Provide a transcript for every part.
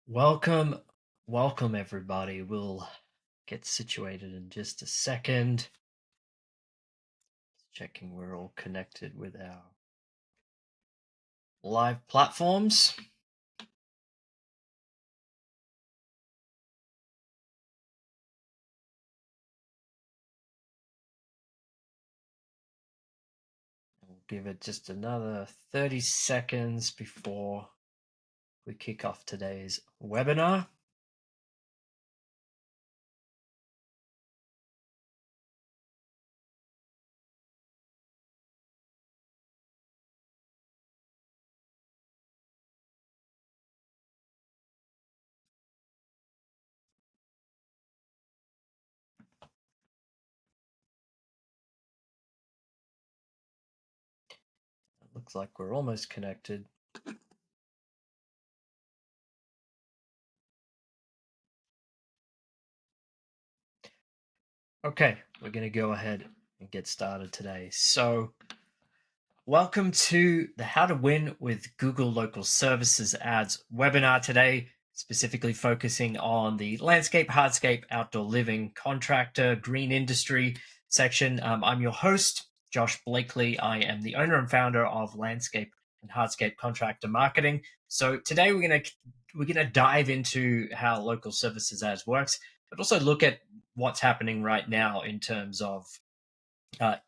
Welcome, welcome everybody. We'll get situated in just a second. Checking we're all connected with our live platforms. We'll give it just another 30 seconds before we kick off today's webinar. It looks like we're almost connected. Okay, we're going to go ahead and get started today. So, welcome to the How to Win with Google Local Services Ads webinar today, specifically focusing on the landscape, hardscape, outdoor living, contractor, green industry section. I'm your host, Josh Blakely. I am the owner and founder of Landscape and Hardscape Contractor Marketing. So today we're gonna dive into how local services ads works, but also look at what's happening right now in terms of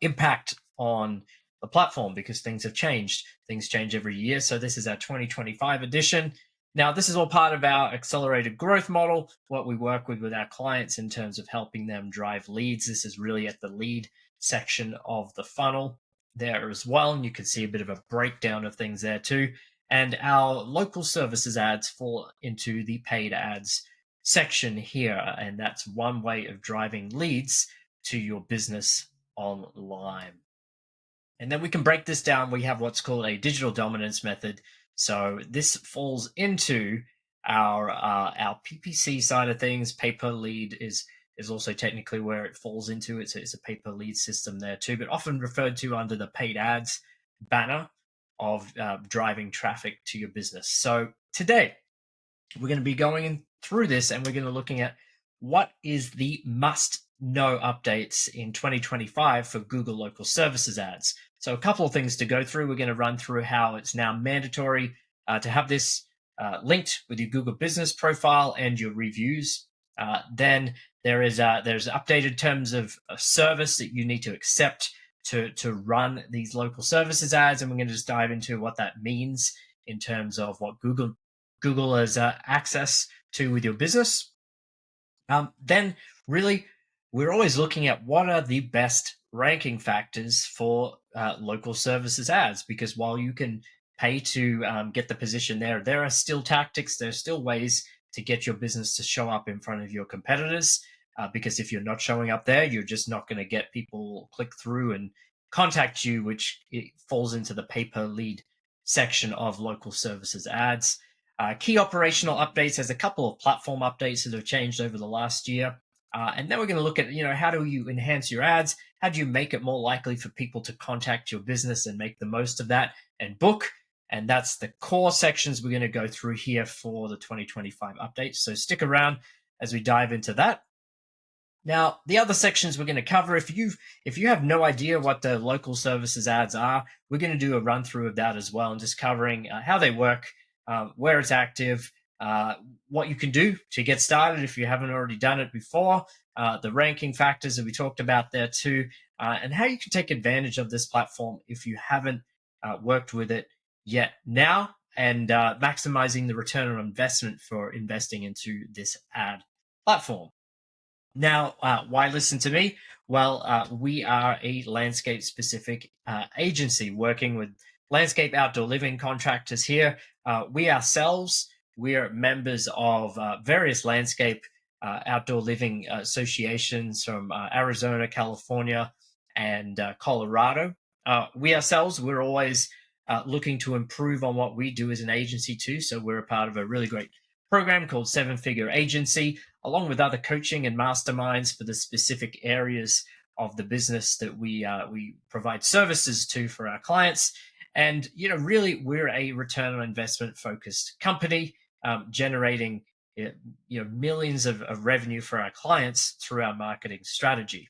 impact on the platform because things have changed. Things change every year. So this is our 2025 edition. Now, this is all part of our accelerated growth model, what we work with our clients in terms of helping them drive leads. This is really at the lead section of the funnel there as well. And you can see a bit of a breakdown of things there too. And our local services ads fall into the paid ads section here. And that's one way of driving leads to your business online. And then we can break this down. We have what's called a digital dominance method. So this falls into our PPC side of things. Pay per lead is also technically where it falls into. It's a pay per lead system there too, but often referred to under the paid ads banner of driving traffic to your business. So today we're going to be going through this and we're going to looking at what is the must know updates in 2025 for Google local services ads. So a couple of things to go through. We're going to run through how it's now mandatory to have this linked with your Google business profile and your reviews. Then there's updated terms of service that you need to accept to run these local services ads, and we're going to just dive into what that means in terms of what Google has access to with your business. Then really, we're always looking at what are the best ranking factors for local services ads, because while you can pay to get the position there are still tactics, there's still ways to get your business to show up in front of your competitors. Because if you're not showing up there, you're just not going to get people click through and contact you, which it falls into the pay per lead section of local services ads. Key operational updates. There's a couple of platform updates that have changed over the last year. And then we're going to look at, how do you enhance your ads? How do you make it more likely for people to contact your business and make the most of that and book? And that's the core sections we're going to go through here for the 2025 updates. So stick around as we dive into that. Now, the other sections we're going to cover, if you have no idea what the local services ads are, we're going to do a run through of that as well, and just covering how they work, where it's active, what you can do to get started if you haven't already done it before, the ranking factors that we talked about there too, and how you can take advantage of this platform if you haven't worked with it yet now, and maximizing the return on investment for investing into this ad platform. Now, why listen to me? Well, we are a landscape specific agency working with landscape outdoor living contractors here. We ourselves, we are members of various landscape outdoor living associations from Arizona, California, and Colorado. We ourselves, we're always looking to improve on what we do as an agency too. So we're a part of a really great program called Seven Figure Agency, along with other coaching and masterminds for the specific areas of the business that we provide services to for our clients. And really, we're a return on investment focused company, generating millions of revenue for our clients through our marketing strategy.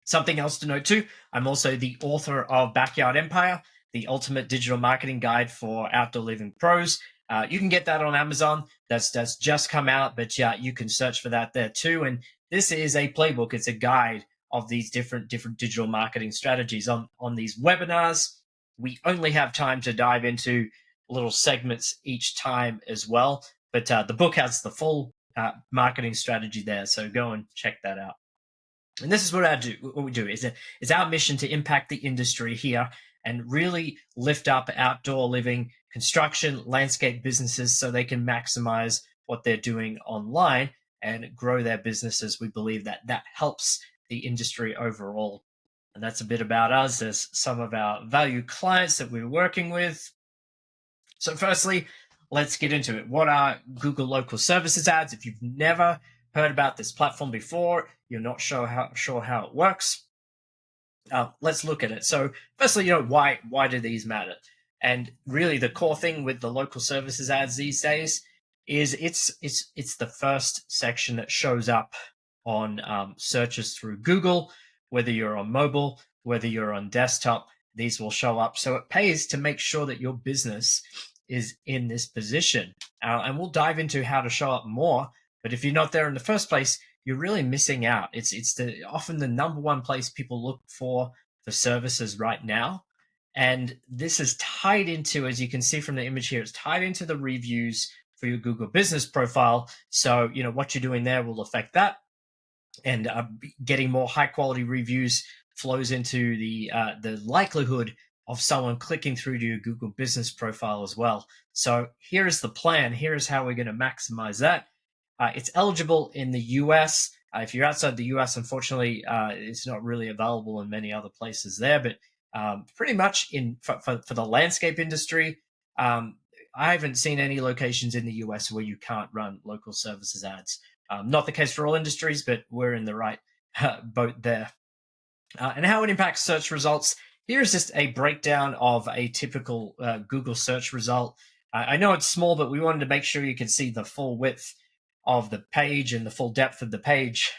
Something else to note too, I'm also the author of Backyard Empire, the ultimate digital marketing guide for outdoor living pros. You can get that on Amazon. That's just come out, but yeah, you can search for that there too. And this is a playbook. It's a guide of these different digital marketing strategies. On these webinars, we only have time to dive into little segments each time as well. But the book has the full marketing strategy there, so go and check that out. And this is what we do is it's our mission to impact the industry here and really lift up outdoor living, construction, landscape businesses so they can maximize what they're doing online and grow their businesses. We believe that that helps the industry overall. And that's a bit about us. There's some of our valued clients that we're working with. So firstly, let's get into it. What are Google Local Services ads? If you've never heard about this platform before, you're not sure how it works, let's look at it. So firstly, why do these matter? And really the core thing with the local services ads these days is it's the first section that shows up on searches through Google, whether you're on mobile, whether you're on desktop, these will show up. So it pays to make sure that your business is in this position. And we'll dive into how to show up more. But if you're not there in the first place, you're really missing out. It's often the number one place people look for services right now. And this is tied into, as you can see from the image here, it's tied into the reviews for your Google business profile. So, what you're doing there will affect that. And getting more high quality reviews flows into the likelihood of someone clicking through to your Google business profile as well. So here is the plan. Here is how we're going to maximize that. It's eligible in the US. If you're outside the US, unfortunately, it's not really available in many other places there. But pretty much for the landscape industry, I haven't seen any locations in the US where you can't run local services ads. Not the case for all industries, but we're in the right boat there. And how it impacts search results. Here is just a breakdown of a typical Google search result. I know it's small, but we wanted to make sure you could see the full width of the page and the full depth of the page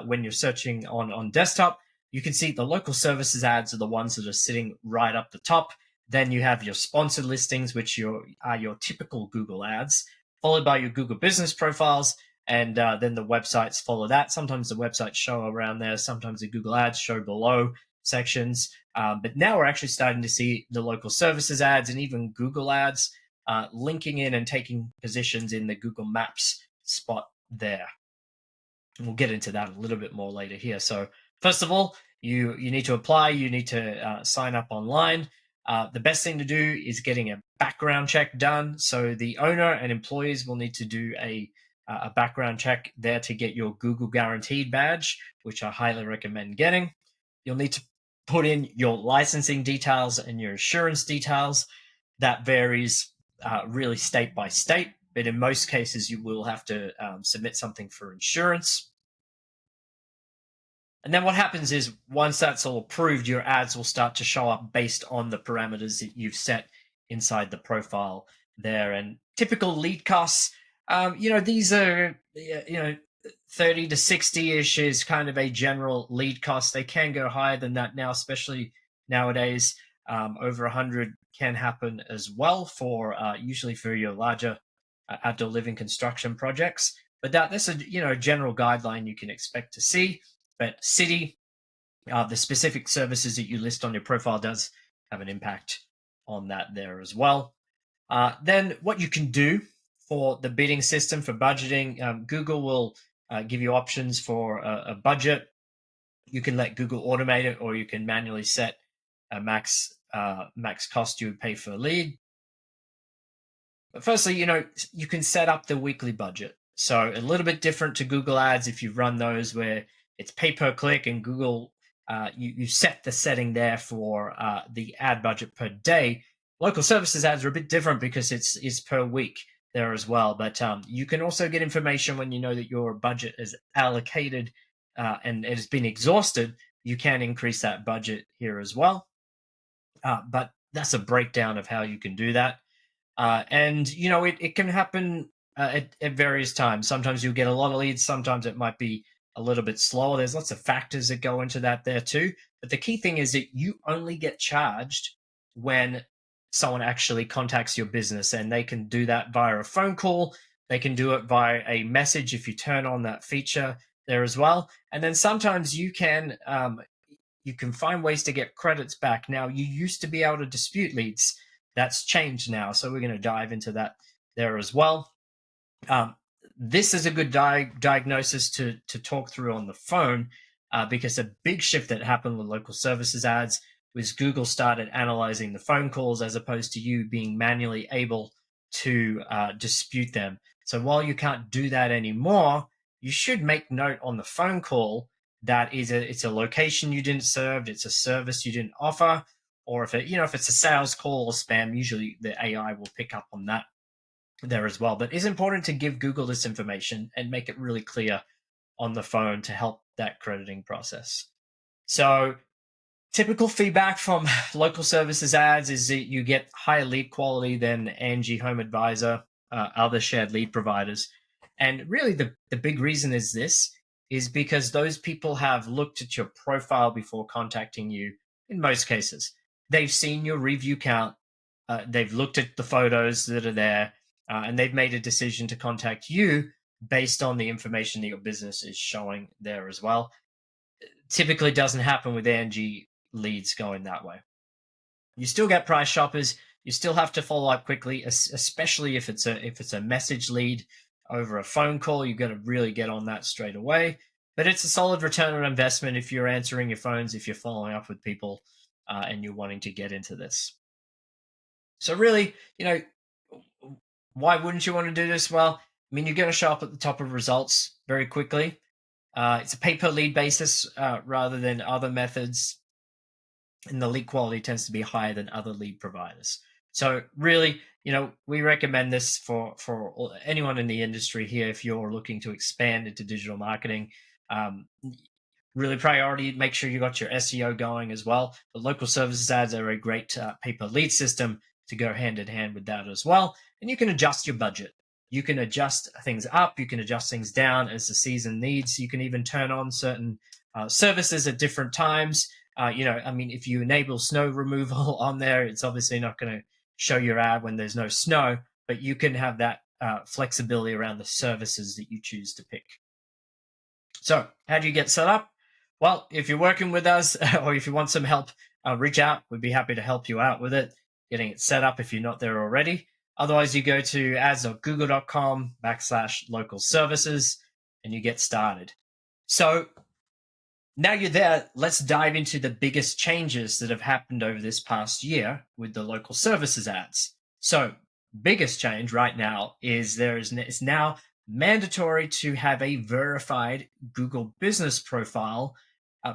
when you're searching on desktop. You can see the local services ads are the ones that are sitting right up the top. Then you have your sponsored listings, which are your typical Google ads, followed by your Google business profiles, and then the websites follow that. Sometimes the websites show around there. Sometimes the Google ads show below sections. But now we're actually starting to see the local services ads and even Google ads linking in and taking positions in the Google Maps spot there. And we'll get into that a little bit more later here. So first of all, you need to apply. You need to sign up online. The best thing to do is getting a background check done. So the owner and employees will need to do a background check there to get your Google Guaranteed badge, which I highly recommend getting. You'll need to put in your licensing details and your insurance details. That varies really state by state, but in most cases you will have to submit something for insurance. And then what happens is once that's all approved, your ads will start to show up based on the parameters that you've set inside the profile there. And typical lead costs, these are, 30 to 60-ish is kind of a general lead cost. They can go higher than that now, especially nowadays. Over 100 can happen as well for usually for your larger outdoor living construction projects. But that's a general guideline you can expect to see. But city, the specific services that you list on your profile does have an impact on that there as well. Then what you can do for the bidding system for budgeting, Google will give you options for a budget. You can let Google automate it, or you can manually set a max cost you would pay for a lead. But firstly, you can set up the weekly budget. So a little bit different to Google Ads if you run those where it's pay per click, and Google, you set the setting there for the ad budget per day. Local services ads are a bit different because it's per week there as well. But you can also get information when you know that your budget is allocated and it has been exhausted. You can increase that budget here as well. But that's a breakdown of how you can do that. And it can happen at various times. Sometimes you'll get a lot of leads. Sometimes it might be a little bit slower. There's lots of factors that go into that there too. But the key thing is that you only get charged when someone actually contacts your business, and they can do that via a phone call. They can do it via a message if you turn on that feature there as well. And then sometimes you can find ways to get credits back. Now, you used to be able to dispute leads. That's changed now. So we're going to dive into that there as well. Um, this is a good diagnosis to talk through on the phone, because a big shift that happened with local services ads was Google started analyzing the phone calls as opposed to you being manually able to dispute them. So while you can't do that anymore, you should make note on the phone call that it's a location you didn't serve, it's a service you didn't offer, or if it's a sales call or spam, usually the AI will pick up on that there as well. But it's important to give Google this information and make it really clear on the phone to help that crediting process. So typical feedback from local services ads is that you get higher lead quality than Angie Home Advisor, other shared lead providers. And really the big reason is because those people have looked at your profile before contacting you in most cases. They've seen your review count, they've looked at the photos that are there, and they've made a decision to contact you based on the information that your business is showing there as well. Typically doesn't happen with Angie leads going that way. You still get price shoppers. You still have to follow up quickly, especially if it's a message lead over a phone call. You've got to really get on that straight away. But it's a solid return on investment if you're answering your phones, if you're following up with people, and you're wanting to get into this. So really, why wouldn't you want to do this? Well, I mean, you're going to show up at the top of results very quickly. It's a pay per lead basis rather than other methods, and the lead quality tends to be higher than other lead providers. So really, we recommend this for anyone in the industry here if you're looking to expand into digital marketing. Really priority, make sure you got your SEO going as well. The local services ads are a great pay per lead system to go hand in hand with that as well. And you can adjust your budget. You can adjust things up, you can adjust things down as the season needs. You can even turn on certain services at different times. If you enable snow removal on there, it's obviously not going to show your ad when there's no snow, but you can have that flexibility around the services that you choose to pick. So how do you get set up? Well, if you're working with us or if you want some help, reach out. We'd be happy to help you out with it, getting it set up if you're not there already. Otherwise, you go to ads.google.com/local services and you get started. So now you're there, let's dive into the biggest changes that have happened over this past year with the local services ads. So biggest change right now is it's now mandatory to have a verified Google business profile,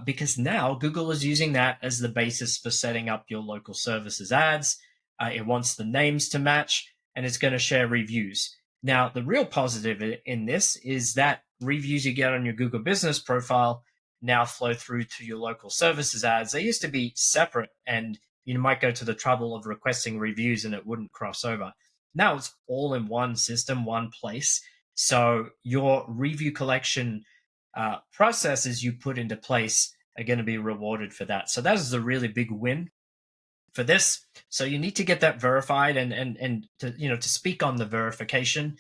because now Google is using that as the basis for setting up your local services ads. It wants the names to match, and it's going to share reviews. Now, the real positive in this is that reviews you get on your Google business profile now flow through to your local services ads. They used to be separate, and you might go to the trouble of requesting reviews and it wouldn't cross over. Now it's all in one system, one place. So your review collection processes you put into place are going to be rewarded for that. So that is a really big win for this. So you need to get that verified, and to speak on the verification,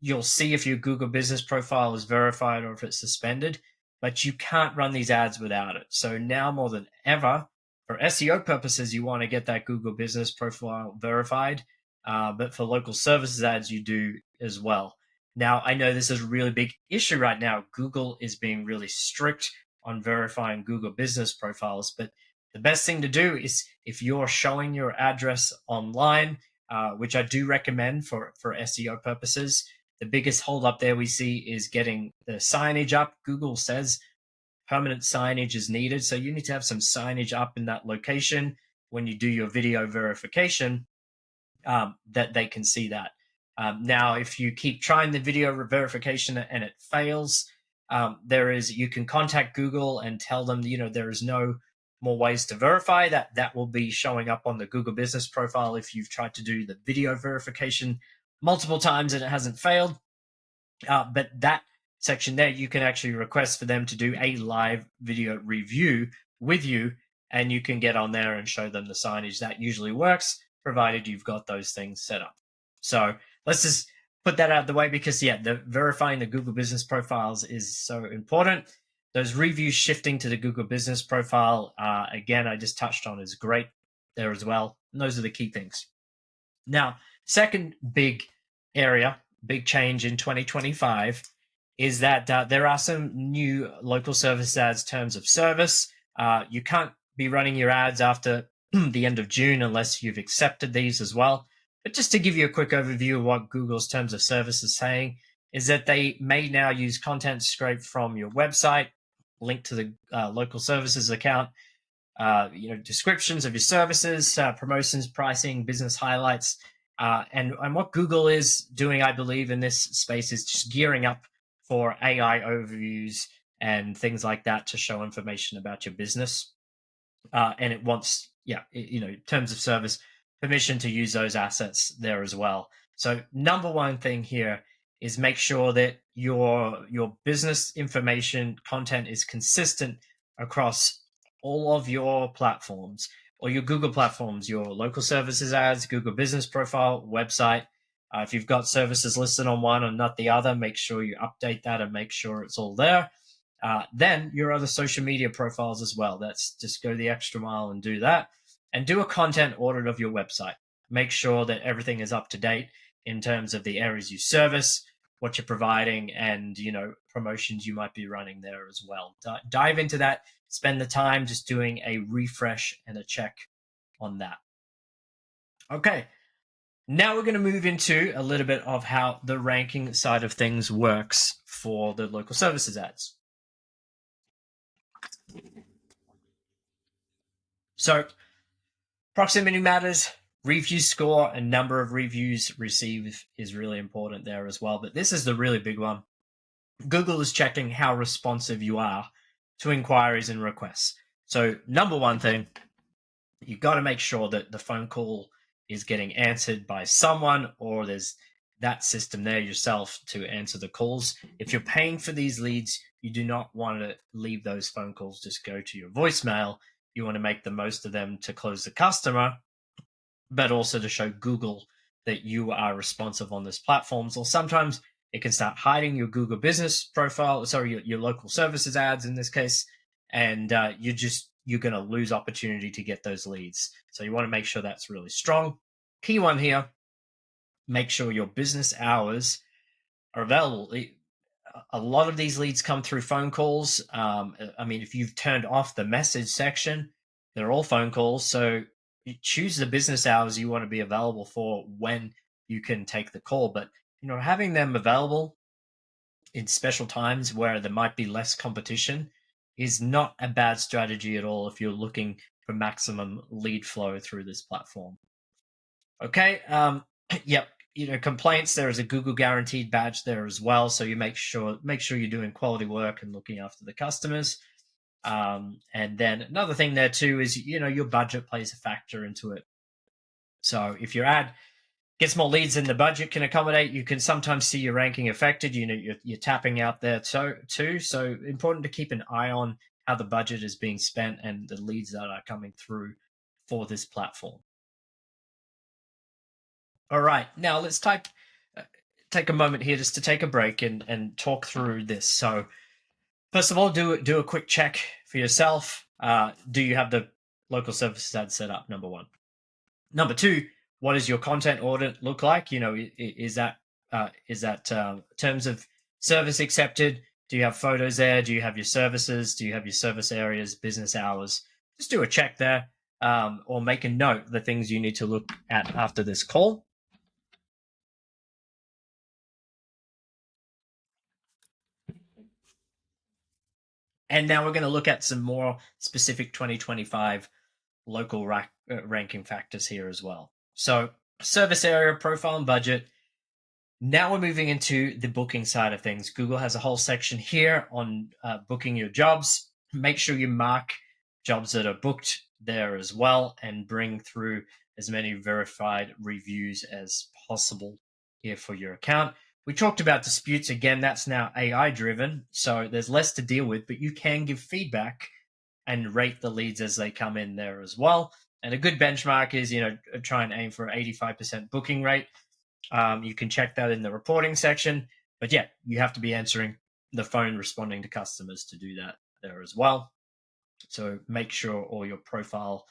you'll see if your Google business profile is verified or if it's suspended, but you can't run these ads without it. So now more than ever, for SEO purposes, you want to get that Google business profile verified, but for local services ads, you do as well. Now, I know this is a really big issue right now. Google is being really strict on verifying Google business profiles, but the best thing to do is if you're showing your address online, which I do recommend for SEO purposes, the biggest holdup there we see is getting the signage up. Google says permanent signage is needed, so you need to have some signage up in that location when you do your video verification, that they can see that. Now, if you keep trying the video verification and it fails, you can contact Google and tell them, there is no more ways to verify that. That will be showing up on the Google business profile if you've tried to do the video verification multiple times and it hasn't failed. But that section there, you can actually request for them to do a live video review with you, and you can get on there and show them the signage. That usually works, provided you've got those things set up. So let's just put that out of the way because, yeah, the verifying the Google Business Profiles is so important. Those reviews shifting to the Google Business Profile, again, I just touched on, is great there as well. And those are the key things. Now, second big area, big change in 2025 is that there are some new local service ads terms of service. You can't be running your ads after the end of June unless you've accepted these as well. But just to give you a quick overview of what Google's terms of service is saying is that they may now use content scraped from your website, linked to the local services account, descriptions of your services, promotions, pricing, business highlights. And what Google is doing, I believe, in this space is just gearing up for AI overviews and things like that to show information about your business. And it wants, terms of service, permission to use those assets there as well. So number one thing here is make sure that your business information content is consistent across all of your platforms or your Google platforms, your local services ads, Google Business Profile, website. If you've got services listed on one and not the other, make sure you update that and make sure it's all there. Then your other social media profiles as well. That's just go the extra mile and do that. And do a content audit of your website. Make sure that everything is up to date in terms of the areas you service, what you're providing, and promotions you might be running there as well. Dive into that. Spend the time just doing a refresh and a check on that. Okay. Now we're going to move into a little bit of how the ranking side of things works for the local services ads. So proximity matters, review score, and number of reviews received is really important there as well. But this is the really big one. Google is checking how responsive you are to inquiries and requests. So number one thing, you've got to make sure that the phone call is getting answered by someone, or there's that system there yourself to answer the calls. If you're paying for these leads, you do not want to leave those phone calls just go to your voicemail. You want to make the most of them to close the customer, but also to show Google that you are responsive on this platform. So sometimes it can start hiding your Google business profile, your local services ads in this case, and you're going to lose opportunity to get those leads. So you want to make sure that's really strong. Key one here, make sure your business hours are available. A lot of these leads come through phone calls. If you've turned off the message section, they're all phone calls. So you choose the business hours you want to be available for when you can take the call. But, having them available in special times where there might be less competition is not a bad strategy at all if you're looking for maximum lead flow through this platform. Okay. Yep. Complaints, there is a Google guaranteed badge there as well. So you make sure you're doing quality work and looking after the customers. And then another thing there too is, your budget plays a factor into it. So if your ad gets more leads than the budget can accommodate, you can sometimes see your ranking affected. You're tapping out there too. So important to keep an eye on how the budget is being spent and the leads that are coming through for this platform. All right, now let's take a moment here just to take a break and talk through this. So first of all, do a quick check for yourself. Do you have the local services ad set up? Number one. Number two, what does your content audit look like? Is that terms of service accepted? Do you have photos there? Do you have your services? Do you have your service areas, business hours? Just do a check there, or make a note of the things you need to look at after this call. And now we're going to look at some more specific 2025 local ranking factors here as well. So service area, profile, and budget. Now we're moving into the booking side of things. Google has a whole section here on booking your jobs. Make sure you mark jobs that are booked there as well and bring through as many verified reviews as possible. here for your account. We talked about disputes again. That's now AI driven, so there's less to deal with, but you can give feedback and rate the leads as they come in there as well. And a good benchmark is, try and aim for an 85% booking rate. You can check that in the reporting section. But yeah, you have to be answering the phone, responding to customers to do that there as well. So make sure all your profile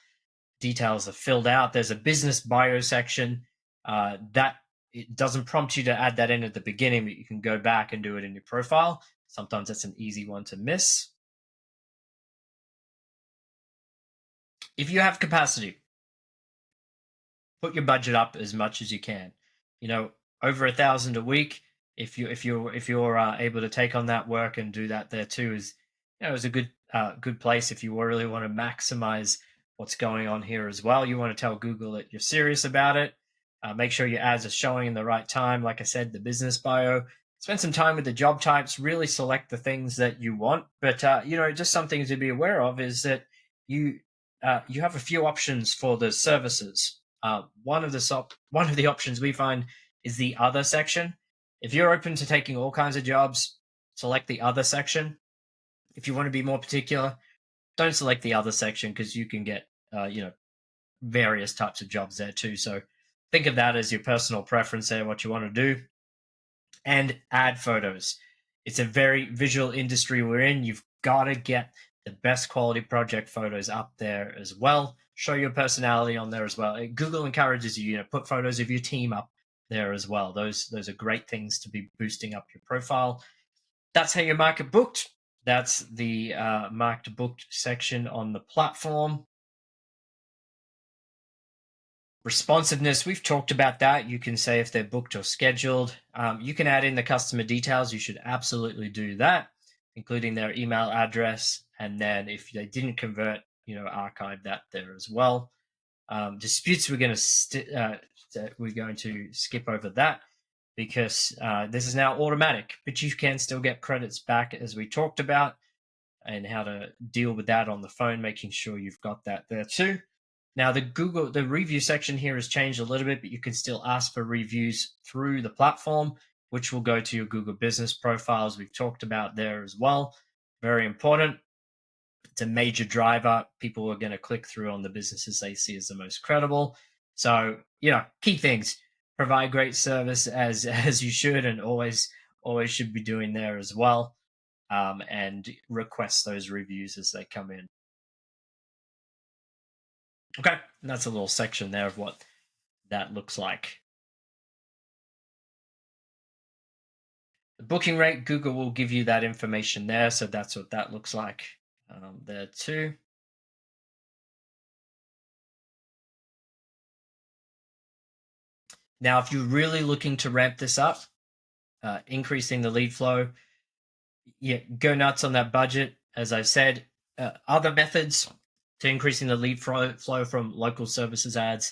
details are filled out. There's a business bio section that it doesn't prompt you to add that in at the beginning, but you can go back and do it in your profile. Sometimes that's an easy one to miss. If you have capacity, put your budget up as much as you can. You know, over 1,000 a week. If you're able to take on that work and do that there too, is a good place if you really want to maximize what's going on here as well. You want to tell Google that you're serious about it. Make sure your ads are showing in the right time. Like I said, the business bio. Spend some time with the job types. Really select the things that you want. But just something to be aware of is that you have a few options for the services. One of the options we find is the other section. If you're open to taking all kinds of jobs, select the other section. If you want to be more particular, don't select the other section because you can get various types of jobs there too. So think of that as your personal preference there, what you want to do. And add photos. It's a very visual industry we're in. You've got to get the best quality project photos up there as well. Show your personality on there as well. Google encourages you, put photos of your team up there as well. Those are great things to be boosting up your profile. That's how you market booked. That's the market booked section on the platform. Responsiveness, we've talked about that. You can say if they're booked or scheduled. You can add in the customer details. You should absolutely do that, including their email address. And then if they didn't convert, archive that there as well. Disputes, we're going to skip over that because this is now automatic, but you can still get credits back as we talked about, and how to deal with that on the phone, making sure you've got that there too. Now, the review section here has changed a little bit, but you can still ask for reviews through the platform, which will go to your Google business profiles. We've talked about there as well. Very important. It's a major driver. People are going to click through on the businesses they see as the most credible. So, key things: provide great service as you should, and always should be doing there as well. And request those reviews as they come in. Okay, and that's a little section there of what that looks like. The booking rate, Google will give you that information there, so that's what that looks like there too. Now, if you're really looking to ramp this up, increasing the lead flow, go nuts on that budget. As I said, other methods to increasing the lead flow from local services ads,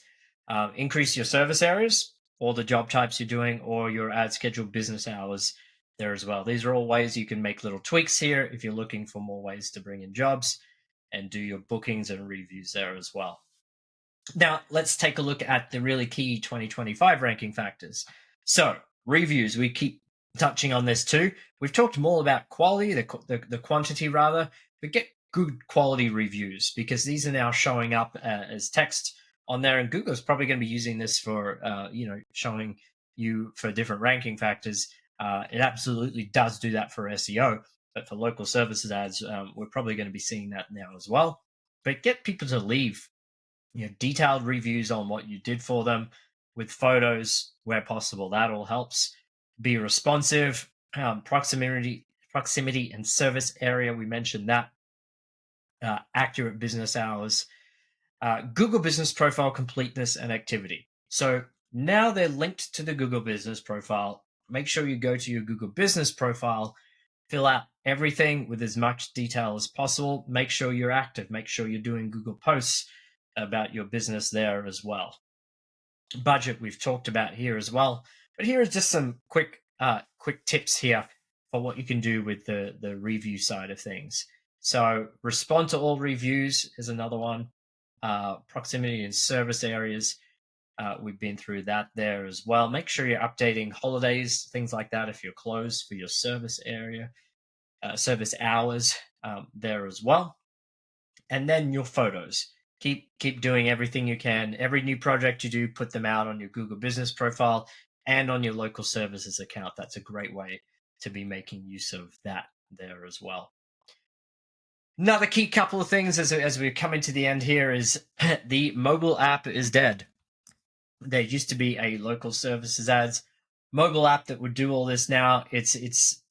increase your service areas or the job types you're doing, or your ad schedule business hours there as well. These are all ways you can make little tweaks here if you're looking for more ways to bring in jobs and do your bookings and reviews there as well. Now, let's take a look at the really key 2025 ranking factors. So, reviews, we keep touching on this too. We've talked more about quality, the quantity rather, but get good quality reviews because these are now showing up as text on there, and Google's probably going to be using this for showing you for different ranking factors. It absolutely does do that for SEO, but for local services ads, we're probably going to be seeing that now as well. But get people to leave detailed reviews on what you did for them with photos where possible. That all helps. Be responsive. Proximity and service area, we mentioned that. Accurate business hours. Google business profile completeness and activity. So now they're linked to the Google business profile. Make sure you go to your Google business profile, fill out everything with as much detail as possible. Make sure you're active. Make sure you're doing Google posts about your business there as well. Budget we've talked about here as well, but here is just some quick tips here for what you can do with the review side of things. So respond to all reviews is another one. Proximity and service areas. We've been through that there as well. Make sure you're updating holidays, things like that, if you're closed for your service area, service hours there as well. And then your photos. Keep doing everything you can. Every new project you do, put them out on your Google Business profile and on your local services account. That's a great way to be making use of that there as well. Another key couple of things as we're coming to the end here is the mobile app is dead. There used to be a local services ads mobile app that would do all this. Now it's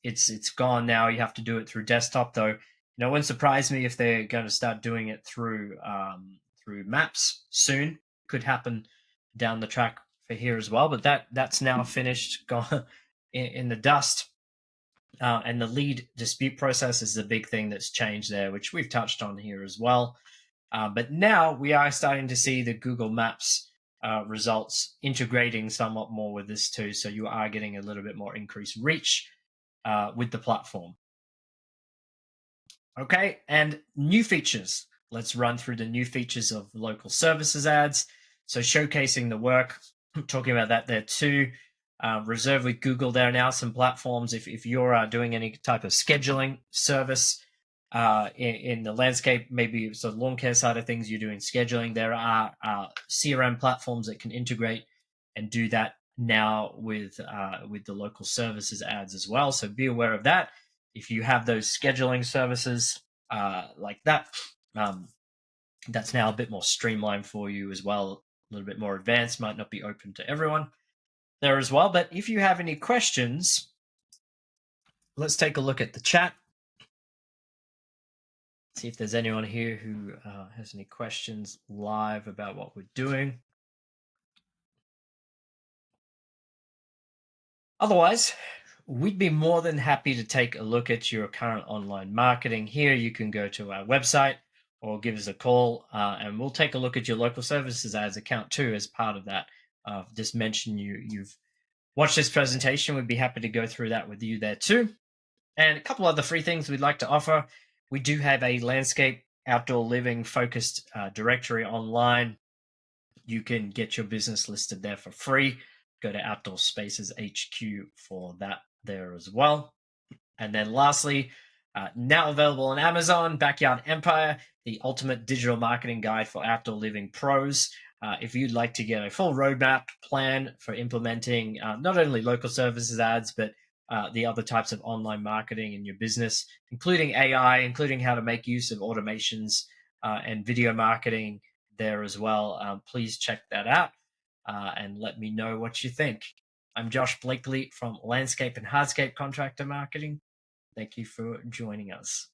gone. Now you have to do it through desktop, though. It wouldn't surprise me if they're going to start doing it through Maps soon. Could happen down the track for here as well, but that's now finished, gone in the dust. And the lead dispute process is the big thing that's changed there, which we've touched on here as well. But now we are starting to see the Google Maps results integrating somewhat more with this too. So you are getting a little bit more increased reach with the platform. Okay, and new features. Let's run through the new features of local services ads. So showcasing the work, talking about that there too. Reserve with Google, there are now some platforms. If you're doing any type of scheduling service in the landscape, maybe it's the lawn care side of things, you're doing scheduling, there are CRM platforms that can integrate and do that now with the local services ads as well. So be aware of that. If you have those scheduling services like that, that's now a bit more streamlined for you as well. A little bit more advanced, might not be open to everyone there as well. But if you have any questions, let's take a look at the chat. See if there's anyone here who has any questions live about what we're doing. Otherwise, we'd be more than happy to take a look at your current online marketing. Here you can go to our website or give us a call and we'll take a look at your local services ads account too as part of that. Just mention you've watched this presentation. We'd be happy to go through that with you there too. And a couple other free things we'd like to offer. We do have a landscape outdoor living focused directory online. You can get your business listed there for free. Go to Outdoor Spaces HQ for that there as well. And then lastly, now available on Amazon, Backyard Empire, the ultimate digital marketing guide for outdoor living pros. If you'd like to get a full roadmap plan for implementing not only local services ads, but the other types of online marketing in your business, including AI, including how to make use of automations and video marketing there as well, please check that out and let me know what you think. I'm Josh Blakely from Landscape and Hardscape Contractor Marketing. Thank you for joining us.